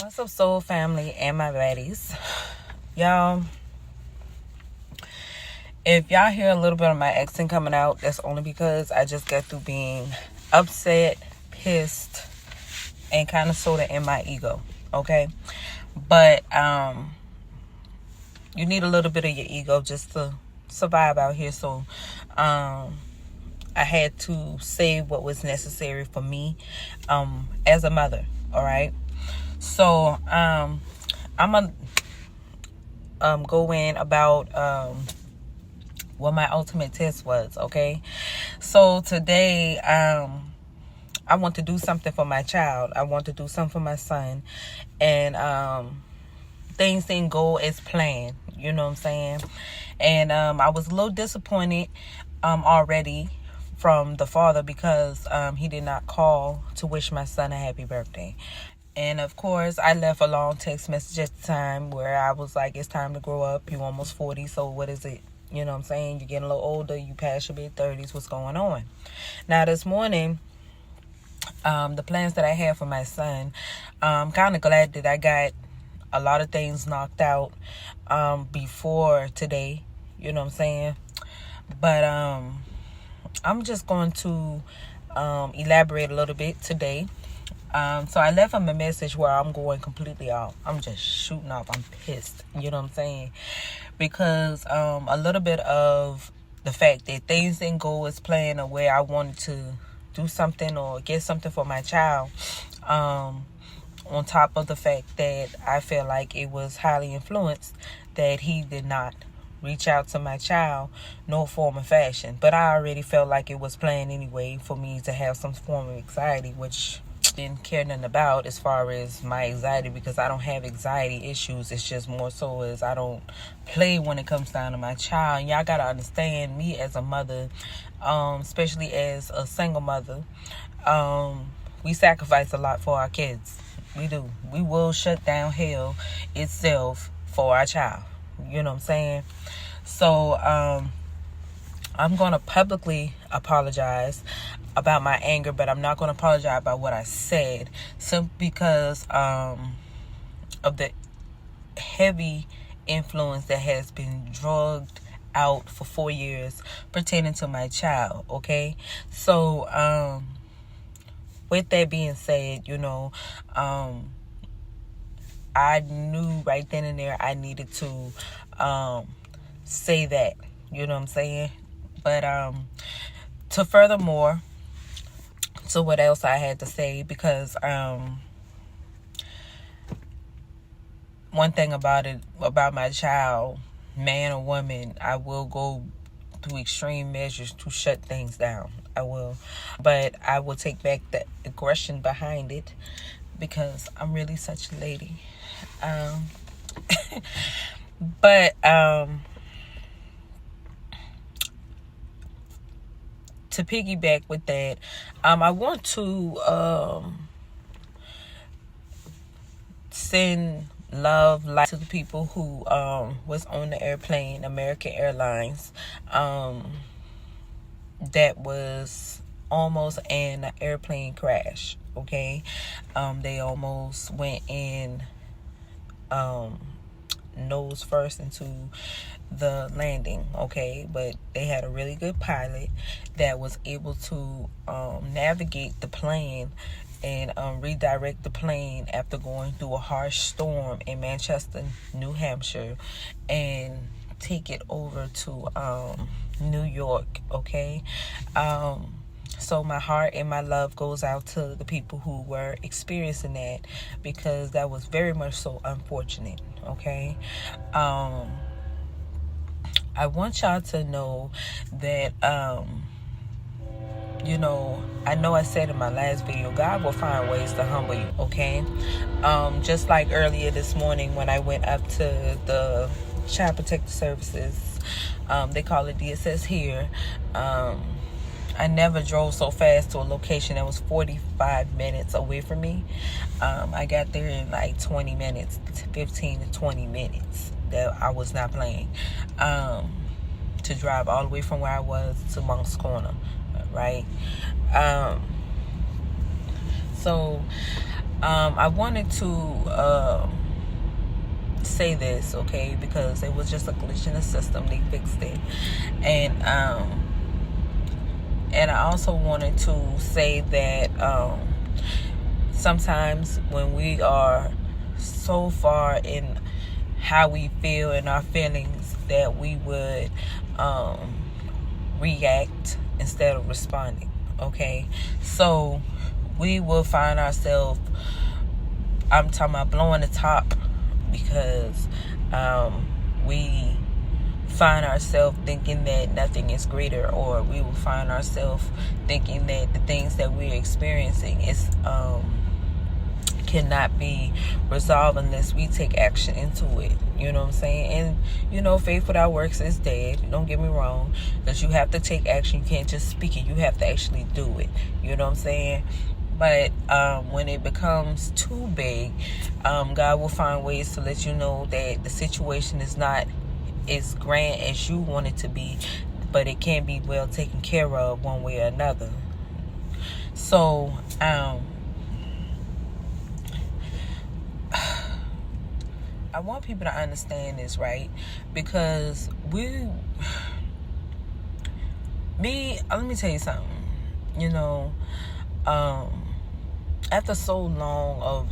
What's up, soul family and my baddies? Y'all, if y'all hear a little bit of my accent coming out, that's only because I just got through being upset, pissed, and kind of sort of in my ego, okay? But you need a little bit of your ego just to survive out here. So I had to say what was necessary for me as a mother, all right? So I'm gonna go in about what my ultimate test was, okay? So today I want to do something for my child. I want to do something for my son, and things didn't go as planned, you know what I'm saying? And I was a little disappointed already from the father because he did not call to wish my son a happy birthday. And of course, I left a long text message at the time where I was like, it's time to grow up. You're almost 40, so what is it? You know what I'm saying? You're getting a little older. You past your mid-30s. What's going on? Now, this morning, the plans that I had for my son, I'm kind of glad that I got a lot of things knocked out before today. You know what I'm saying? But I'm just going to elaborate a little bit today. So I left him a message where I'm going completely off. I'm just shooting off. I'm pissed. You know what I'm saying? Because a little bit of the fact that things didn't go as planned or where I wanted to do something or get something for my child. On top of the fact that I feel like it was highly influenced that he did not reach out to my child, no form of fashion. But I already felt like it was planned anyway for me to have some form of anxiety, which didn't care nothing about as far as my anxiety, because I don't have anxiety issues. It's just more so as I don't play when it comes down to my child. Y'all gotta understand me as a mother, especially as a single mother. We sacrifice a lot for our kids. We do. We will shut down hell itself for our child. You know what I'm saying? So I'm going to publicly apologize about my anger, but I'm not going to apologize about what I said, simply because of the heavy influence that has been drugged out for 4 years pertaining to my child, okay? So with that being said, you know, I knew right then and there I needed to say that, you know what I'm saying? But to furthermore, so what else I had to say, because one thing about my child, man or woman, I will go to extreme measures to shut things down. I will. But I will take back the aggression behind it because I'm really such a lady. But to piggyback with that, I want to send love, light to the people who was on the airplane, American Airlines, that was almost in an airplane crash. Okay, they almost went in nose first into the landing, okay? But they had a really good pilot that was able to navigate the plane and redirect the plane after going through a harsh storm in Manchester, New Hampshire, and take it over to New York, okay? So my heart and my love goes out to the people who were experiencing that, because that was very much so unfortunate, okay? I want y'all to know that, you know I said in my last video, God will find ways to humble you, okay? Just like earlier this morning when I went up to the Child Protective Services, they call it DSS here, I never drove so fast to a location that was 45 minutes away from me. I got there in like 20 minutes, 15 to 20 minutes. That I was not playing. To drive all the way from where I was to Moncks Corner, right? So I wanted to say this, okay, because it was just a glitch in the system. They fixed it. And I also wanted to say that sometimes when we are so far in how we feel and our feelings, that we would react instead of responding. Okay, so we will find ourselves, I'm talking about blowing the top, because we find ourselves thinking that nothing is greater, or we will find ourselves thinking that the things that we're experiencing is cannot be resolved unless we take action into it. You know what I'm saying? And faith without works is dead. Don't get me wrong, because you have to take action. You can't just speak it, you have to actually do it. You know what I'm saying? But when it becomes too big, God will find ways to let you know that the situation is not as grand as you want it to be, but it can be well taken care of one way or another. So I want people to understand this, right? Because let me tell you something. After so long of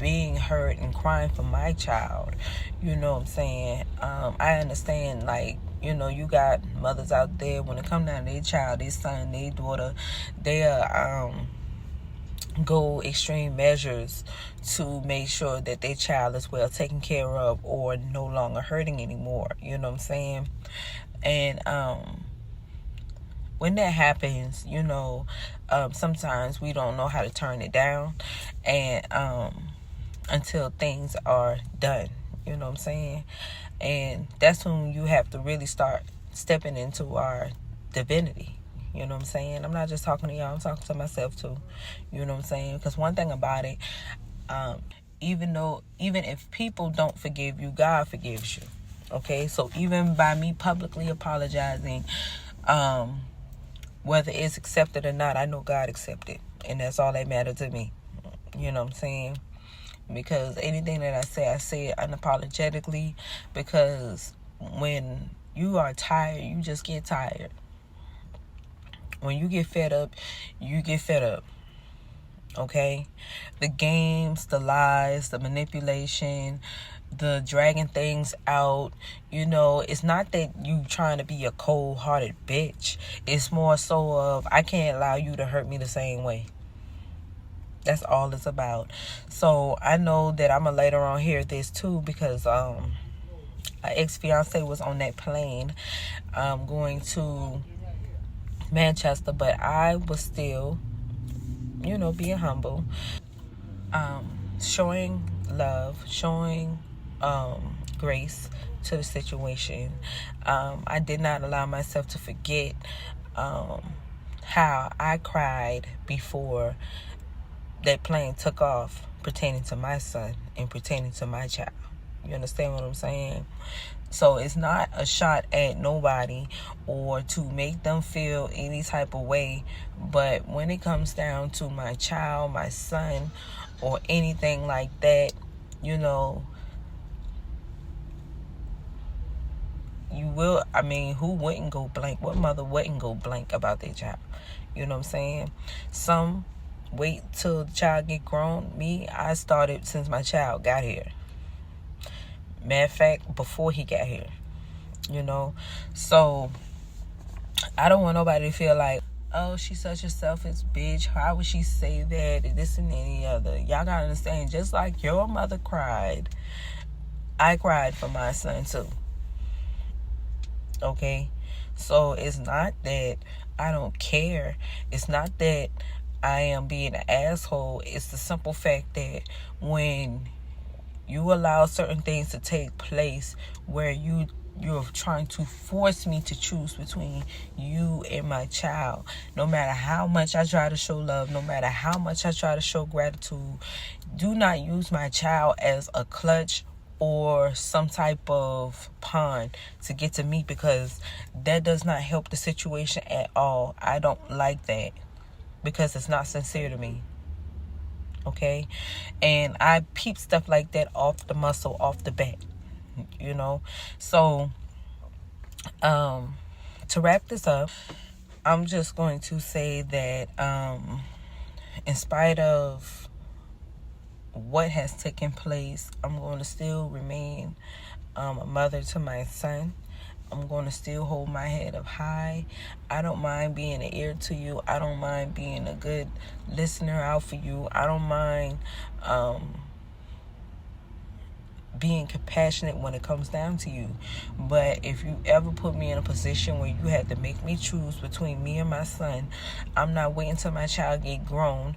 being hurt and crying for my child, you know what I'm saying? I understand, like, you got mothers out there, when it comes down to their child, their son, their daughter, they'll go extreme measures to make sure that their child is well taken care of or no longer hurting anymore. You know what I'm saying? And when that happens, sometimes we don't know how to turn it down, and until things are done. You know what I'm saying? And that's when you have to really start stepping into our divinity. You know what I'm saying? I'm not just talking to y'all, I'm talking to myself too. You know what I'm saying? Because one thing about it, even if people don't forgive you, God forgives you. Okay? So even by me publicly apologizing, whether it's accepted or not, I know God accepted. And that's all that matters to me. You know what I'm saying? Because anything that I say it unapologetically, because when you are tired, you just get tired. When you get fed up, you get fed up. Okay? The games, the lies, the manipulation, the dragging things out, it's not that you trying to be a cold-hearted bitch. It's more so of, I can't allow you to hurt me the same way. That's all it's about. So I know that I'm going to later on hear this too, because an ex-fiance was on that plane going to Manchester, but I was still, being humble, showing love, showing grace to the situation. I did not allow myself to forget how I cried before that plane took off, pertaining to my son and pertaining to my child. You understand what I'm saying? So it's not a shot at nobody or to make them feel any type of way. But when it comes down to my child, my son, or anything like that, you will, who wouldn't go blank? What mother wouldn't go blank about their child? You know what I'm saying? Some wait till the child get grown. Me, I started since my child got here. Matter of fact, before he got here. So I don't want nobody to feel like, oh, she's such a selfish bitch, how would she say that, and this and any other. Y'all gotta understand, just like your mother cried, I cried for my son too. Okay? So it's not that I don't care. It's not that I am being an asshole. It's the simple fact that when you allow certain things to take place where you're trying to force me to choose between you and my child, no matter how much I try to show love, no matter how much I try to show gratitude, do not use my child as a clutch or some type of pawn to get to me, because that does not help the situation at all. I don't like that, because it's not sincere to me. okay? And I peep stuff like that off the muscle, off the bat, you know? So, to wrap this up, I'm just going to say that in spite of what has taken place, I'm going to still remain a mother to my son. I'm going to still hold my head up high. I don't mind being an ear to you. I don't mind being a good listener out for you. I don't mind being compassionate when it comes down to you. But if you ever put me in a position where you had to make me choose between me and my son, I'm not waiting till my child get grown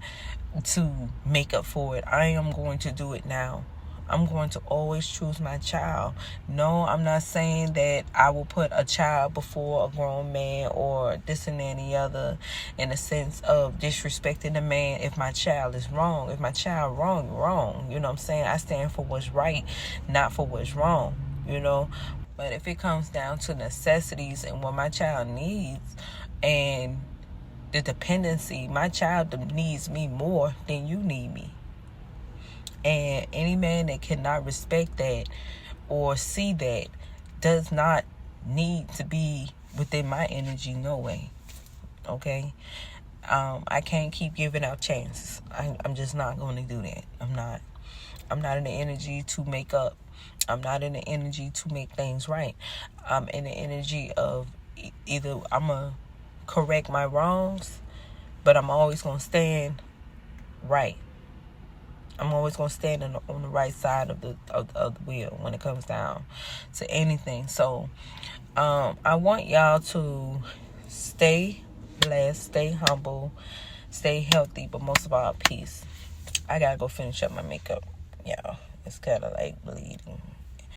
to make up for it. I am going to do it now. I'm going to always choose my child. No, I'm not saying that I will put a child before a grown man or this and that and the other, in the sense of disrespecting the man. If my child is wrong, if my child wrong, wrong. You know what I'm saying? I stand for what's right, not for what's wrong, you know. But if it comes down to necessities and what my child needs and the dependency, my child needs me more than you need me. And any man that cannot respect that or see that does not need to be within my energy, no way. Okay? I can't keep giving out chances. I'm just not going to do that. I'm not in the energy to make up. I'm not in the energy to make things right. I'm in the energy of either I'm going to correct my wrongs, but I'm always going to stand right. I'm always going to stand on the right side of the wheel when it comes down to anything. So I want y'all to stay blessed, stay humble, stay healthy, but most of all, peace. I got to go finish up my makeup. Y'all, it's kind of like bleeding.